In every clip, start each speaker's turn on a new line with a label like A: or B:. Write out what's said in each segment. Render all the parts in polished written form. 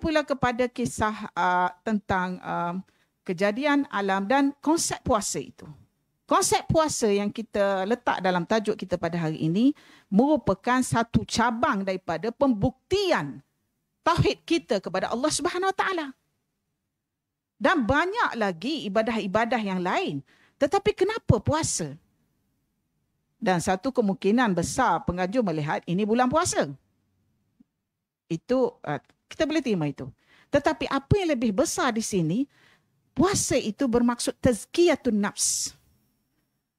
A: pula kepada kisah tentang kejadian alam dan konsep puasa itu. Konsep puasa yang kita letak dalam tajuk kita pada hari ini merupakan satu cabang daripada pembuktian tauhid kita kepada Allah Subhanahu Wa Taala. Dan banyak lagi ibadah-ibadah yang lain. Tetapi kenapa puasa? Dan satu kemungkinan besar pengajar melihat ini bulan puasa. Itu kita boleh terima itu. Tetapi apa yang lebih besar di sini, puasa itu bermaksud tazkiyatun nafs.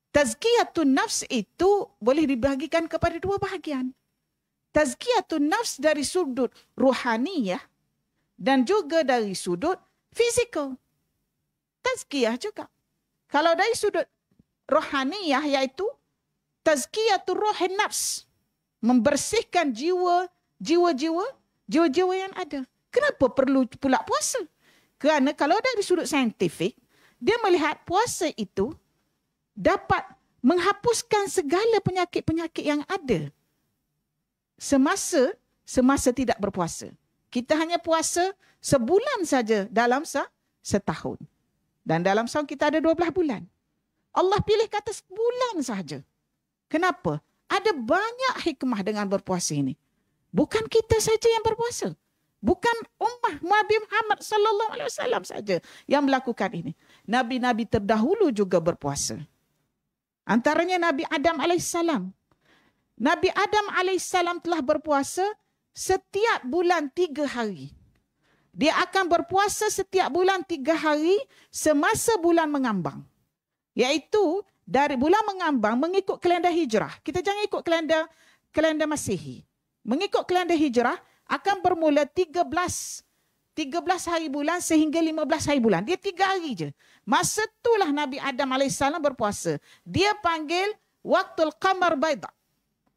A: Tazkiyatun nafs itu boleh dibahagikan kepada dua bahagian. Tazkiyatun nafs dari sudut ruhaniyah dan juga dari sudut fizikal. Tazkiyah juga. Kalau dari sudut rohaniyah iaitu tazkiyatul ruhin nafs. Membersihkan jiwa-jiwa yang ada. Kenapa perlu pula puasa? Kerana kalau dari sudut saintifik, dia melihat puasa itu dapat menghapuskan segala penyakit-penyakit yang ada semasa tidak berpuasa. Kita hanya puasa sebulan saja dalam setahun. Dan dalam setahun kita ada 12 bulan. Allah pilih kata sebulan saja. Kenapa? Ada banyak hikmah dengan berpuasa ini. Bukan kita saja yang berpuasa. Bukan ummah Nabi Muhammad sallallahu alaihi wasallam saja yang melakukan ini. Nabi-nabi terdahulu juga berpuasa. Antaranya Nabi Adam alaihissalam. Nabi Adam alaihissalam telah berpuasa setiap bulan 3 hari. Dia akan berpuasa setiap bulan 3 hari semasa bulan mengambang. Iaitu dari bulan mengambang mengikut kalender hijrah. Kita jangan ikut kalender Masihi. Mengikut kalender hijrah akan bermula 13 hari bulan sehingga 15 hari bulan. Dia 3 hari je. Masa itulah Nabi Adam AS berpuasa. Dia panggil waktul qamar baida.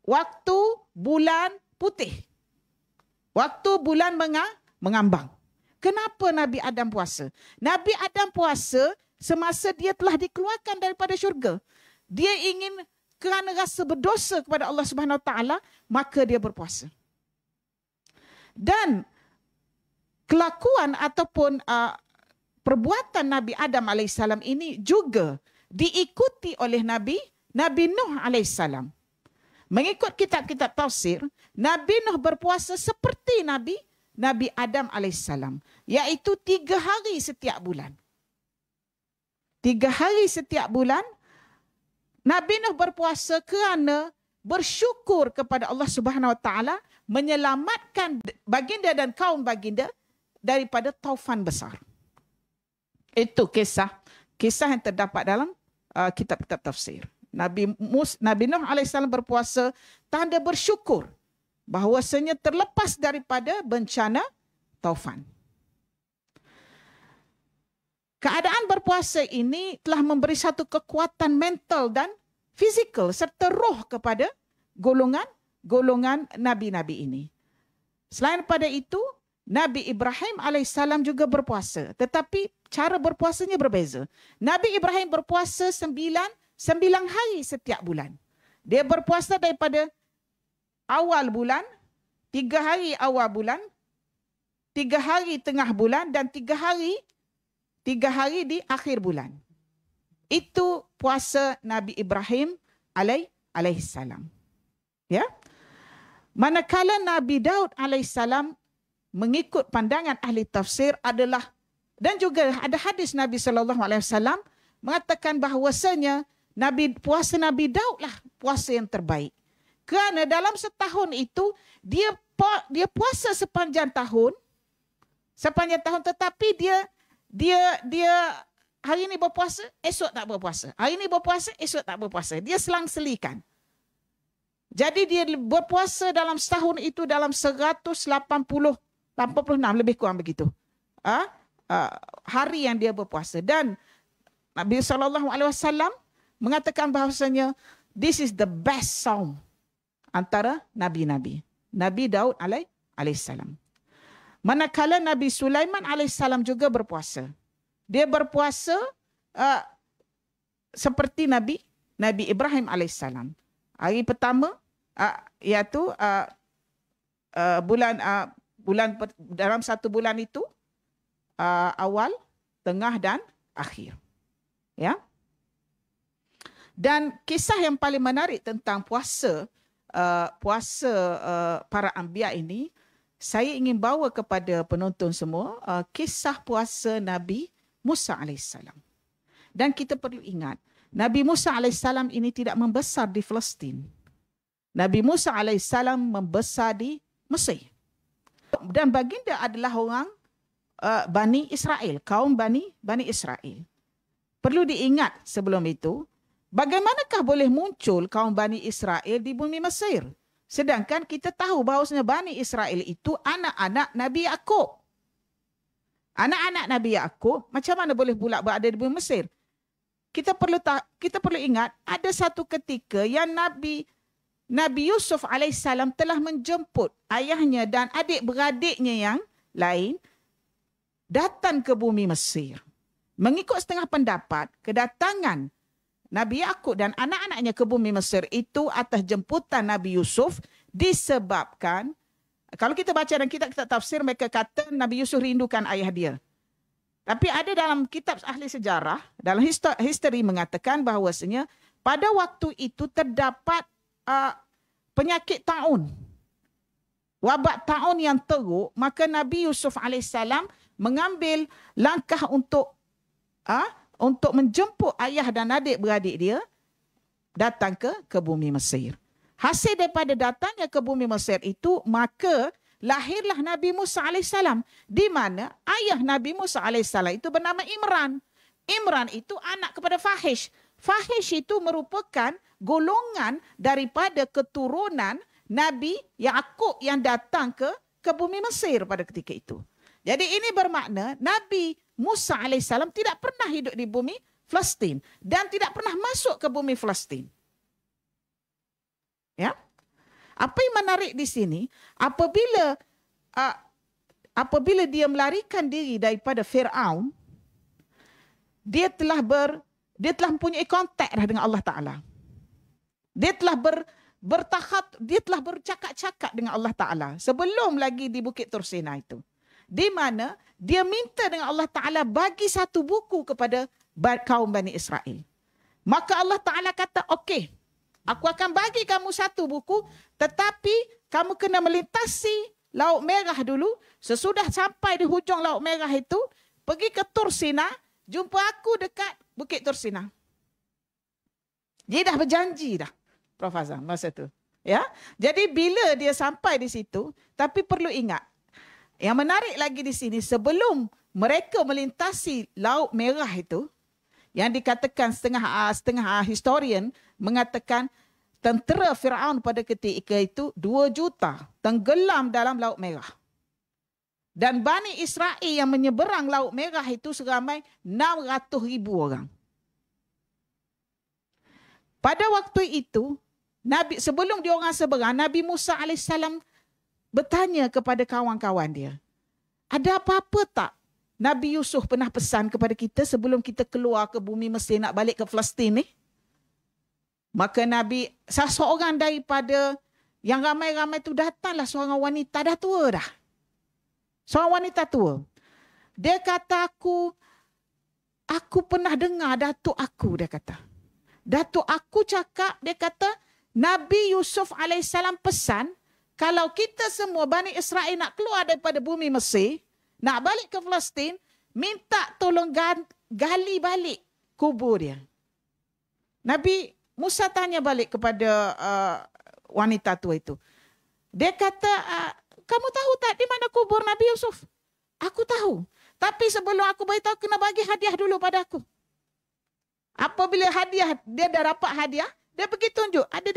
A: Waktu bulan putih. Waktu bulan mengambang. Kenapa Nabi Adam puasa? Nabi Adam puasa semasa dia telah dikeluarkan daripada syurga. Dia ingin kerana rasa berdosa kepada Allah Subhanahu Wa Taala, maka dia berpuasa. Dan kelakuan ataupun perbuatan Nabi Adam alaihissalam ini juga diikuti oleh Nabi Nuh alaihissalam. Mengikut kitab-kitab tafsir, Nabi Nuh berpuasa seperti Nabi Adam alaihissalam, iaitu 3 hari setiap bulan. 3 hari setiap bulan Nabi Nuh berpuasa kerana bersyukur kepada Allah Subhanahu Wa Taala menyelamatkan baginda dan kaum baginda daripada taufan besar. Itu kisah yang terdapat dalam kitab-kitab tafsir. Nabi Nuh alaihissalam berpuasa tanda bersyukur bahawasanya terlepas daripada bencana taufan. Keadaan berpuasa ini telah memberi satu kekuatan mental dan fizikal serta roh kepada golongan nabi-nabi ini. Selain pada itu, Nabi Ibrahim alaihissalam juga berpuasa. Tetapi cara berpuasanya berbeza. Nabi Ibrahim berpuasa 9 hari setiap bulan. Dia berpuasa daripada awal bulan, 3 hari awal bulan, 3 hari tengah bulan dan 3 hari di akhir bulan. Itu puasa Nabi Ibrahim alaihissalam. Ya. Manakala Nabi Daud alaihissalam mengikut pandangan ahli tafsir adalah, dan juga ada hadis Nabi SAW mengatakan bahawasanya puasa Nabi Daud lah puasa yang terbaik. Kerana dalam setahun itu dia puasa sepanjang tahun, tetapi dia hari ini berpuasa, esok tak berpuasa. Hari ini berpuasa, esok tak berpuasa. Dia selang-selikan. Jadi dia berpuasa dalam setahun itu dalam 86 lebih kurang begitu. Hari yang dia berpuasa. Dan Nabi SAW mengatakan bahawasanya this is the best saum antara nabi-nabi. Nabi Daud alaihissalam. Manakala Nabi Sulaiman alaihissalam juga berpuasa. Dia berpuasa seperti Nabi Ibrahim alaihissalam. Hari pertama iaitu dalam satu bulan itu awal, tengah dan akhir. Ya. Dan kisah yang paling menarik tentang puasa para anbiya ini, saya ingin bawa kepada penonton semua kisah puasa Nabi Musa alaihissalam. Dan kita perlu ingat, Nabi Musa alaihissalam ini tidak membesar di Palestin. Nabi Musa alaihissalam membesar di Mesir. Dan baginda adalah orang Bani Israel, kaum Bani Israel. Perlu diingat sebelum itu, bagaimanakah boleh muncul kaum Bani Israel di bumi Mesir? Sedangkan kita tahu bahawasanya Bani Israel itu anak-anak Nabi Yaqub. Anak-anak Nabi Yaqub macam mana boleh pula berada di bumi Mesir? Kita perlu ingat, ada satu ketika yang Nabi Yusuf alaihissalam telah menjemput ayahnya dan adik-beradiknya yang lain datang ke bumi Mesir. Mengikut setengah pendapat, kedatangan Nabi Yaqub dan anak-anaknya ke bumi Mesir itu atas jemputan Nabi Yusuf disebabkan, kalau kita baca dalam kitab tafsir, mereka kata Nabi Yusuf rindukan ayah dia. Tapi ada dalam kitab ahli sejarah, dalam history mengatakan bahawasanya pada waktu itu terdapat penyakit taun. Wabak taun yang teruk, maka Nabi Yusuf alaihissalam mengambil langkah untuk menjemput ayah dan adik-beradik dia datang ke bumi Mesir. Hasil daripada datangnya ke bumi Mesir itu, maka lahirlah Nabi Musa alaihissalam, di mana ayah Nabi Musa alaihissalam itu bernama Imran. Imran itu anak kepada Fahish. Fahish itu merupakan golongan daripada keturunan Nabi Yaqub yang datang ke bumi Mesir pada ketika itu. Jadi ini bermakna Nabi Musa alaihissalam tidak pernah hidup di bumi Palestin dan tidak pernah masuk ke bumi Palestin. Ya. Apa yang menarik di sini, apabila dia melarikan diri daripada Firaun, dia telah mempunyai kontak dengan Allah Taala. Dia telah dia telah bercakap-cakap dengan Allah Taala sebelum lagi di Bukit Tur Sina itu. Di mana dia minta dengan Allah Ta'ala bagi satu buku kepada kaum Bani Israel. Maka Allah Ta'ala kata, okey, aku akan bagi kamu satu buku, tetapi kamu kena melintasi Laut Merah dulu. Sesudah sampai di hujung Laut Merah itu, pergi ke Tur Sina, jumpa aku dekat Bukit Tur Sina. Dia dah berjanji dah, Prof. Azam, masa tu. Ya? Jadi bila dia sampai di situ, tapi perlu ingat, yang menarik lagi di sini, sebelum mereka melintasi Laut Merah itu, yang dikatakan setengah historian mengatakan tentera Firaun pada ketika itu 2 juta tenggelam dalam Laut Merah. Dan Bani Israel yang menyeberang Laut Merah itu seramai 600,000 orang. Pada waktu itu, sebelum diorang seberang, Nabi Musa alaihissalam bertanya kepada kawan-kawan dia, ada apa-apa tak Nabi Yusuf pernah pesan kepada kita sebelum kita keluar ke bumi Mesir nak balik ke Palestin ni? Maka seorang daripada yang ramai-ramai tu datanglah seorang wanita dah tua dah. Seorang wanita tua. Dia kata, aku pernah dengar datuk aku, dia kata. Datuk aku cakap, dia kata, Nabi Yusuf alaihissalam pesan, kalau kita semua Bani Israel nak keluar daripada bumi Mesir, nak balik ke Palestin, minta tolong gali balik kubur dia. Nabi Musa tanya balik kepada wanita tua itu. Dia kata, kamu tahu tak di mana kubur Nabi Yusuf? Aku tahu. Tapi sebelum aku beritahu, kena bagi hadiah dulu pada aku. Apabila dia dah dapat hadiah, dia pergi tunjuk. Ada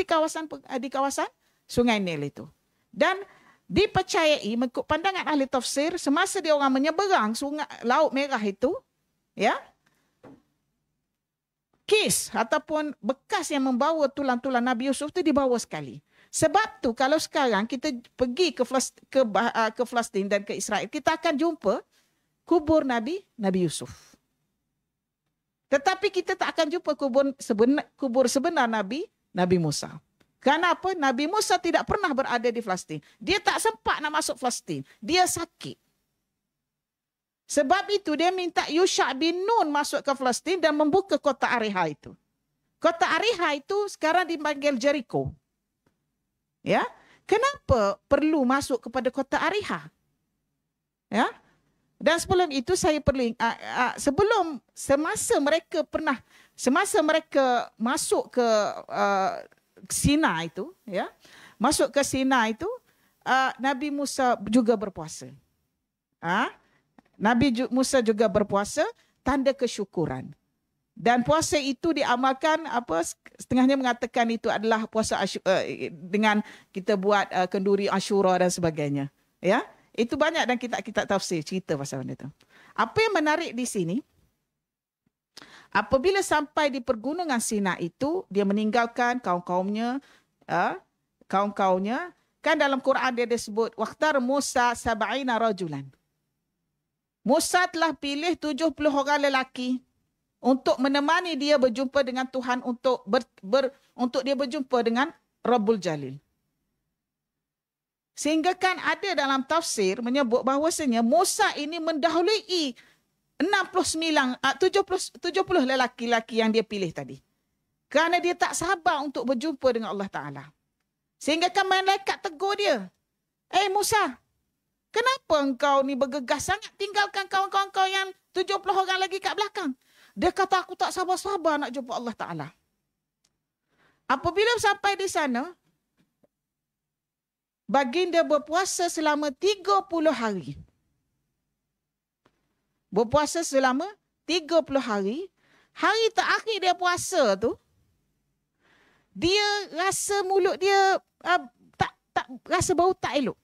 A: di kawasan Sungai Nil itu. Dan dipercayai mengikut pandangan ahli tafsir, semasa dia orang menyeberang Laut Merah itu, ya, kis ataupun bekas yang membawa tulang-tulang Nabi Yusuf itu dibawa sekali. Sebab tu kalau sekarang kita pergi ke Palestin dan ke Israel, kita akan jumpa kubur Nabi Yusuf. Tetapi kita tak akan jumpa kubur sebenar Nabi Musa. Kenapa? Nabi Musa tidak pernah berada di Palestin. Dia tak sempat nak masuk Palestin. Dia sakit. Sebab itu dia minta Yusha' bin Nun masuk ke Palestin dan membuka kota Ariha itu. Kota Ariha itu sekarang dipanggil Jericho. Ya, kenapa perlu masuk kepada kota Ariha? Ya, dan sebelum itu saya perlu semasa mereka masuk ke Sina itu, ya, masuk ke Sina itu, Nabi Musa juga berpuasa. Nabi Musa juga berpuasa, tanda kesyukuran. Dan puasa itu diamalkan, setengahnya mengatakan itu adalah puasa dengan kita buat kenduri Ashura dan sebagainya. Ya, itu banyak dan kita tafsir cerita pasal benda itu. Apa yang menarik di sini, apabila sampai di pergunungan Sina itu, dia meninggalkan kaum-kaumnya, kan dalam Quran dia disebut waqtar Musa sab'ina rajulan. Musa telah pilih 70 orang lelaki untuk menemani dia berjumpa dengan Tuhan, untuk dia berjumpa dengan Rabbul Jalil. Sehingga kan ada dalam tafsir menyebut bahawasanya Musa ini mendahului 70 lelaki-lelaki yang dia pilih tadi. Kerana dia tak sabar untuk berjumpa dengan Allah Ta'ala. Sehingga kan malaikat tegur dia. Musa, kenapa engkau ni bergegas sangat tinggalkan kawan-kawan kau yang 70 orang lagi kat belakang? Dia kata, aku tak sabar-sabar nak jumpa Allah Ta'ala. Apabila sampai di sana, baginda berpuasa selama 30 hari. Berpuasa selama 30 hari. Hari terakhir dia puasa tu, dia rasa mulut dia tak rasa bau tak elok.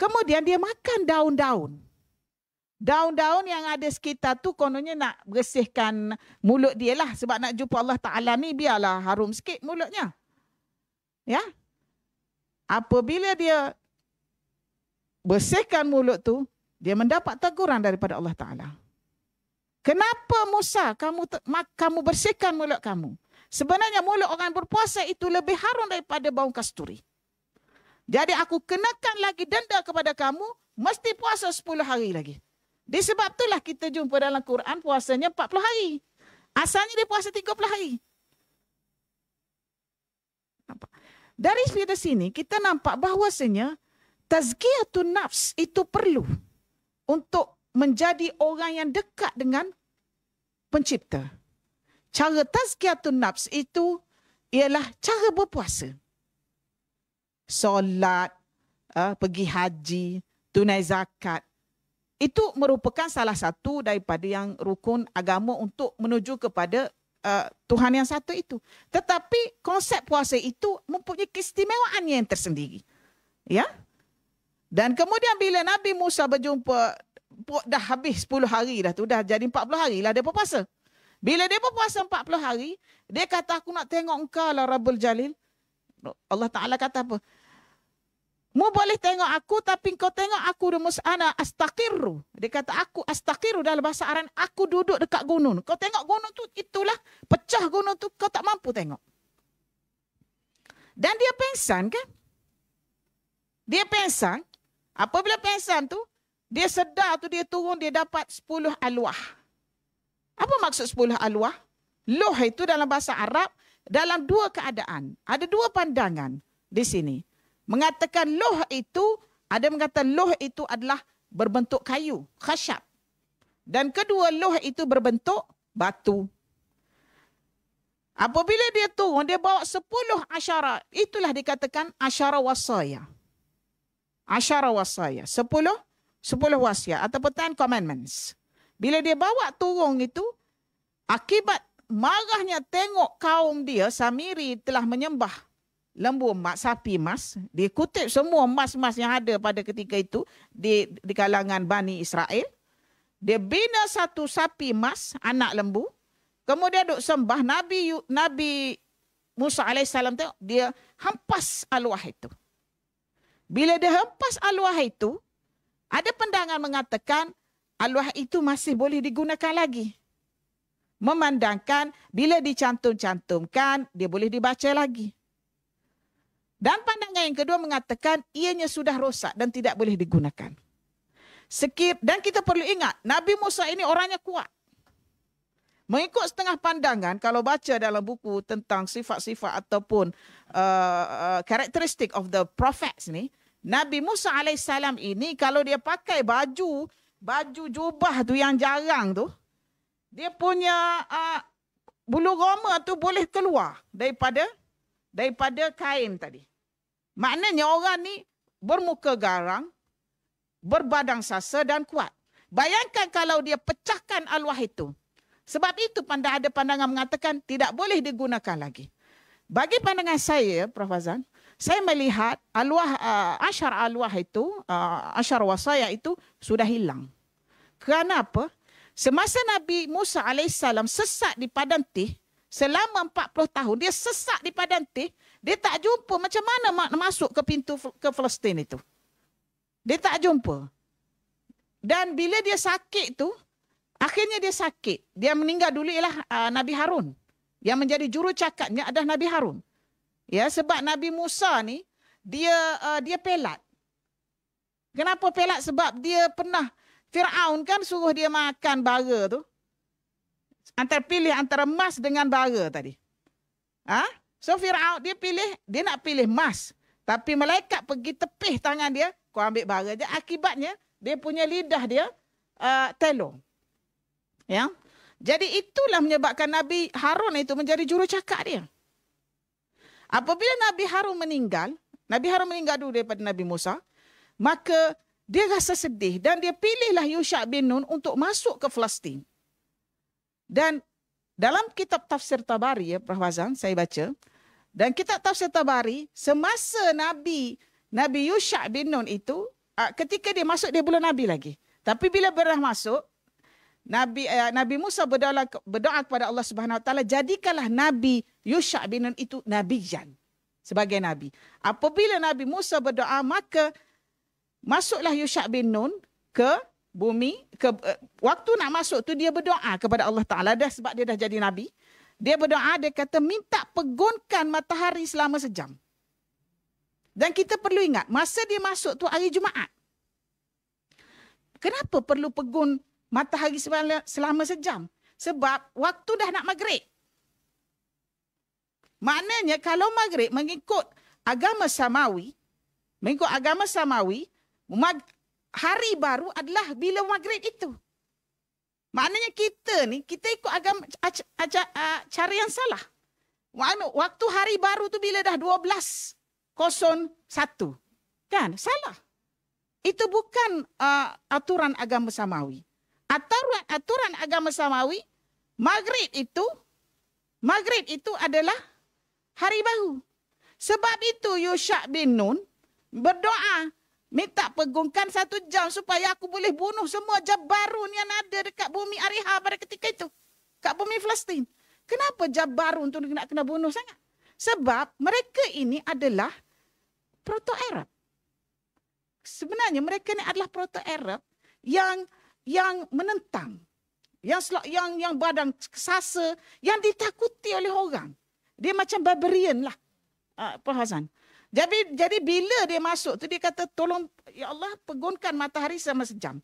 A: Kemudian dia makan daun-daun. Daun-daun yang ada sekitar tu kononnya nak bersihkan mulut dia lah. Sebab nak jumpa Allah Ta'ala ni biarlah harum sikit mulutnya. Ya. Apabila dia bersihkan mulut tu, dia mendapat teguran daripada Allah Ta'ala. Kenapa Musa kamu bersihkan mulut kamu? Sebenarnya mulut orang berpuasa itu lebih harum daripada bau kasturi. Jadi aku kenakan lagi denda kepada kamu, mesti puasa 10 hari lagi. Disebab itulah kita jumpa dalam Quran puasanya 40 hari. Asalnya dia puasa 30 hari. Dari sini kita nampak bahawasanya tazkiyatun nafs itu perlu untuk menjadi orang yang dekat dengan pencipta. Cara tazkiyatun nafs itu ialah cara berpuasa. Solat, pergi haji, tunai zakat. Itu merupakan salah satu daripada yang rukun agama untuk menuju kepada Tuhan yang satu itu. Tetapi konsep puasa itu mempunyai keistimewaan yang tersendiri. Ya. Dan kemudian bila Nabi Musa berjumpa, dah habis 10 hari dah tu, dah jadi 40 hari lah dia berpuasa. Bila dia berpuasa 40 hari, dia kata, aku nak tengok engkau lah Rabbul Jalil. Allah Ta'ala kata apa? Mu boleh tengok aku, tapi kau tengok aku ana astaqiru. Dia kata aku astaqiru dalam bahasa Arab, aku duduk dekat gunung. Kau tengok gunung tu, itulah pecah gunung tu, kau tak mampu tengok. Dan dia pengsan kan? Dia pengsan. Apabila pengsan tu, dia sedar tu, dia turun, dia dapat 10 alwah. Apa maksud 10 alwah? Loh itu dalam bahasa Arab, dalam dua keadaan. Ada dua pandangan di sini. Mengatakan loh itu, ada mengatakan loh itu adalah berbentuk kayu, khasyab. Dan kedua loh itu berbentuk batu. Apabila dia turun, dia bawa 10 asyara. Itulah dikatakan asyara wasaya. Asyara wasaya. 10 wasiat ataupun 10 commandments. Bila dia bawa turun itu, akibat marahnya tengok kaum dia, Samiri telah menyembah lembu emas, sapi emas. Dia kutip semua emas-emas yang ada pada ketika itu di kalangan Bani Israel. Dia bina satu sapi emas, anak lembu. Kemudian duk sembah. Nabi Musa AS tengok, dia hempas alwah itu. Bila dia hempas alwah itu, ada pandangan mengatakan alwah itu masih boleh digunakan lagi. Memandangkan bila dicantum-cantumkan, dia boleh dibaca lagi. Dan pandangan yang kedua mengatakan ianya sudah rosak dan tidak boleh digunakan. Dan kita perlu ingat, Nabi Musa ini orangnya kuat. Mengikut setengah pandangan, kalau baca dalam buku tentang sifat-sifat ataupun karakteristik of the prophets ni, Nabi Musa alaihissalam ini kalau dia pakai baju jubah tu yang jarang tu, dia punya bulu roma tu boleh keluar daripada kain tadi. Maknanya orang ni bermuka garang, berbadang sasa dan kuat. Bayangkan kalau dia pecahkan arwah itu. Sebab itu ada pandangan mengatakan tidak boleh digunakan lagi. Bagi pandangan saya, Prof. Azan, saya melihat asyar arwah itu, asyar wasaya itu sudah hilang. Kenapa? Semasa Nabi Musa alaihissalam sesat di Padang Tih, selama 40 tahun dia sesat di Padang Tih, dia tak jumpa macam mana masuk ke pintu ke Palestin itu. Dia tak jumpa. Dan bila dia sakit tu, akhirnya dia sakit. Dia meninggal dulu ialah Nabi Harun. Yang menjadi juru cakapnya adalah Nabi Harun. Ya, sebab Nabi Musa ni dia pelat. Kenapa pelat? Sebab dia pernah Firaun kan suruh dia makan bara tu. Pilih antara emas dengan bara tadi. So Firaun dia nak pilih emas. Tapi malaikat pergi tepih tangan dia, kau ambil bara je. Akibatnya dia punya lidah dia telur. Ya. Jadi itulah menyebabkan Nabi Harun itu menjadi juru cakap dia. Apabila Nabi Harun meninggal dulu daripada Nabi Musa, maka dia rasa sedih dan dia pilihlah Yusha' bin Nun untuk masuk ke Palestin. Dan dalam kitab tafsir Tabari, ya Prof. Azan, saya baca, dan kitab tafsir Tabari, semasa Nabi Yusha' bin Nun itu, ketika dia masuk dia belum Nabi lagi. Tapi bila berdah masuk, Nabi Musa berdoa kepada Allah Subhanahu Wa Taala, jadikanlah Nabi Yusha' bin Nun itu nabiyan, sebagai nabi. Apabila Nabi Musa berdoa, maka masuklah Yusha' bin Nun ke bumi. Waktu nak masuk tu dia berdoa kepada Allah Taala dah, sebab dia dah jadi nabi. Dia berdoa, dia kata minta pegunkan matahari selama sejam. Dan kita perlu ingat, masa dia masuk tu hari Jumaat. Kenapa perlu pegun matahari selama sejam? Sebab waktu dah nak maghrib. Maknanya kalau maghrib mengikut agama Samawi, hari baru adalah bila maghrib itu. Maknanya kita ikut agama cara yang salah. Waktu hari baru tu bila dah 12.01. Kan? Salah. Itu bukan aturan agama Samawi. Aturan agama Samawi, maghrib itu adalah hari baru. Sebab itu Yusha' bin Nun berdoa, minta pegungkan 1 jam supaya aku boleh bunuh semua Jabbarun yang ada dekat bumi Ariha pada ketika itu. Kat bumi Palestin. Kenapa Jabbarun tu nak kena bunuh sangat? Sebab mereka ini adalah Proto-Arab. Sebenarnya mereka ni adalah Proto-Arab yang menentang. Yang badan sasa, yang ditakuti oleh orang. Dia macam barbarian lah. Prof. Hazan. Jadi bila dia masuk tu dia kata, tolong ya Allah pegunkan matahari selama sejam.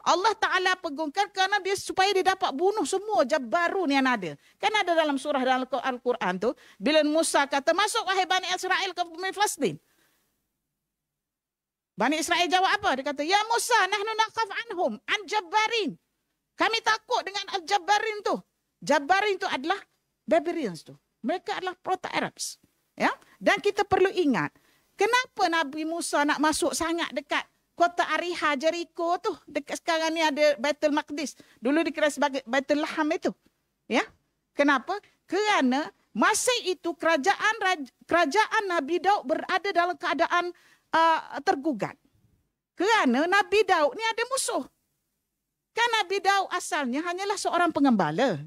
A: Allah Ta'ala pegunkan kerana supaya dia dapat bunuh semua Jabbarun yang ada. Kan ada dalam surah dalam Al-Quran tu, bila Musa kata, masuk wahai Bani Israel ke bumi Palestin. Bani Israel jawab apa? Dia kata, ya Musa, nahnu naqaf anhum, an Jabbarin. Kami takut dengan Al-Jabbarin tu. Jabbarin tu adalah Barbarians tu. Mereka adalah Proto-Arabs. Ya? Dan kita perlu ingat, kenapa Nabi Musa nak masuk sangat dekat kota Ariha, Jericho tu. Dekat sekarang ni ada Baitul Maqdis. Dulu dikira sebagai Baitul Laham itu. Ya? Kenapa? Kerana masa itu kerajaan Nabi Daud berada dalam keadaan tergugat. Kerana Nabi Daud ni ada musuh. Kan Nabi Daud asalnya hanyalah seorang pengembala.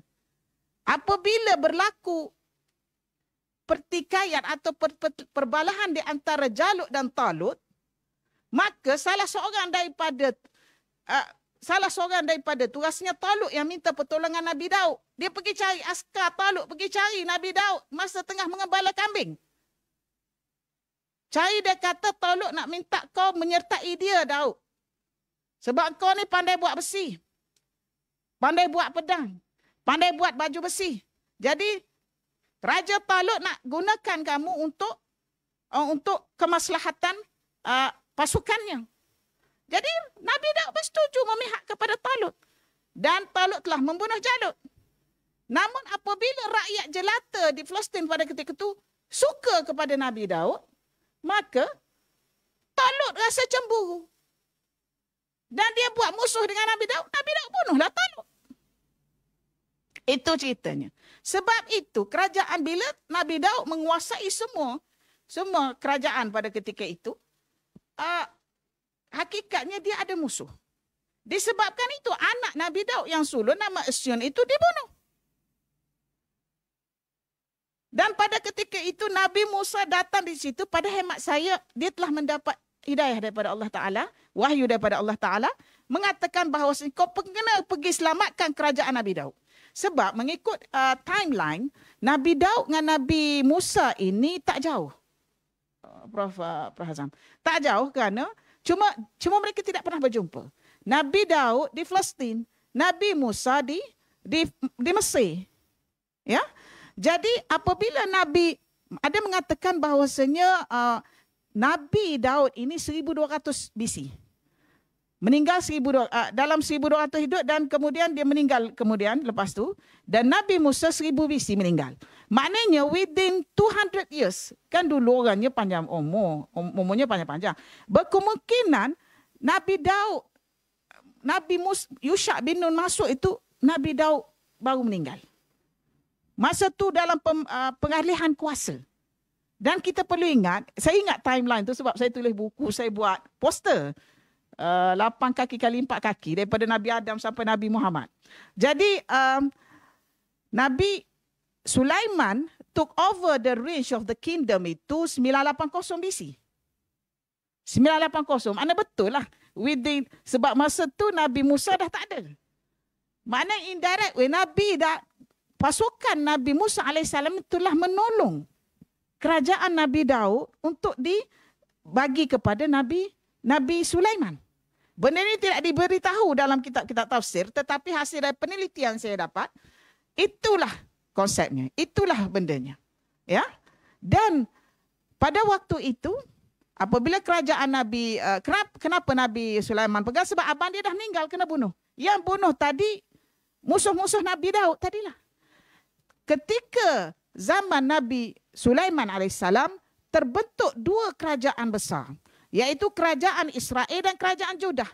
A: Apabila berlaku pertikaian atau perbalahan di antara Jalut dan Talut, maka salah seorang daripada tu rasanya Talut yang minta pertolongan Nabi Daud. Dia pergi cari askar Talut, pergi cari Nabi Daud masa tengah mengembala kambing. Cari dia kata, Talut nak minta kau menyertai dia, Daud. Sebab kau ni pandai buat besi. Pandai buat pedang. Pandai buat baju besi. Jadi, Raja Talut nak gunakan kamu untuk kemaslahatan pasukannya. Jadi, Nabi Daud bersetuju memihak kepada Talut. Dan Talut telah membunuh Jalut. Namun apabila rakyat jelata di Palestin pada ketika itu suka kepada Nabi Daud, maka Talut rasa cemburu. Dan dia buat musuh dengan Nabi Daud. Nabi Daud bunuhlah Talut. Itu ceritanya. Sebab itu kerajaan, bila Nabi Daud menguasai semua kerajaan pada ketika itu, hakikatnya dia ada musuh. Disebabkan itu anak Nabi Daud yang sulung nama Isyon itu dibunuh. Dan pada ketika itu Nabi Musa datang di situ, pada hemat saya dia telah mendapat hidayah daripada Allah Ta'ala, wahyu daripada Allah Ta'ala, mengatakan bahawa kau kena pergi selamatkan kerajaan Nabi Daud. Sebab mengikut timeline, Nabi Daud dengan Nabi Musa ini tak jauh. Prof Hazam. Tak jauh kerana cuma mereka tidak pernah berjumpa. Nabi Daud di Palestin, Nabi Musa di Mesir. Ya? Jadi apabila Nabi ada mengatakan bahawasanya Nabi Daud ini 1200 BC. Meninggal dalam 1200 hidup dan kemudian dia meninggal kemudian lepas tu, dan Nabi Musa 1000 BC meninggal. Maknanya within 200 years, kan dulu orangnya panjang umurnya panjang-panjang. Berkemungkinan Nabi Daud, Yusha bin Nun masuk itu, Nabi Daud baru meninggal. Masa tu dalam pengalihan kuasa. Dan kita perlu ingat, saya ingat timeline tu sebab saya tulis buku, saya buat poster. 8 kaki kali 4 kaki daripada Nabi Adam sampai Nabi Muhammad. Jadi Nabi Sulaiman took over the reign of the kingdom itu 980 BC. 980. Mana betul lah. Sebab masa tu Nabi Musa dah tak ada. Makna indirect way, pasukan Nabi Musa AS itulah menolong kerajaan Nabi Daud untuk dibagi kepada Nabi Sulaiman. Benda ini tidak diberitahu dalam kitab-kitab tafsir, tetapi hasil dari penelitian saya dapat, itulah konsepnya, itulah bendanya. Ya. Dan pada waktu itu, apabila kerajaan Nabi, kenapa Nabi Sulaiman pegang? Sebab abang dia dah meninggal, kena bunuh. Yang bunuh tadi, musuh-musuh Nabi Daud tadilah. Ketika zaman Nabi Sulaiman AS, terbentuk 2 kerajaan besar. Iaitu kerajaan Israel dan kerajaan Judah.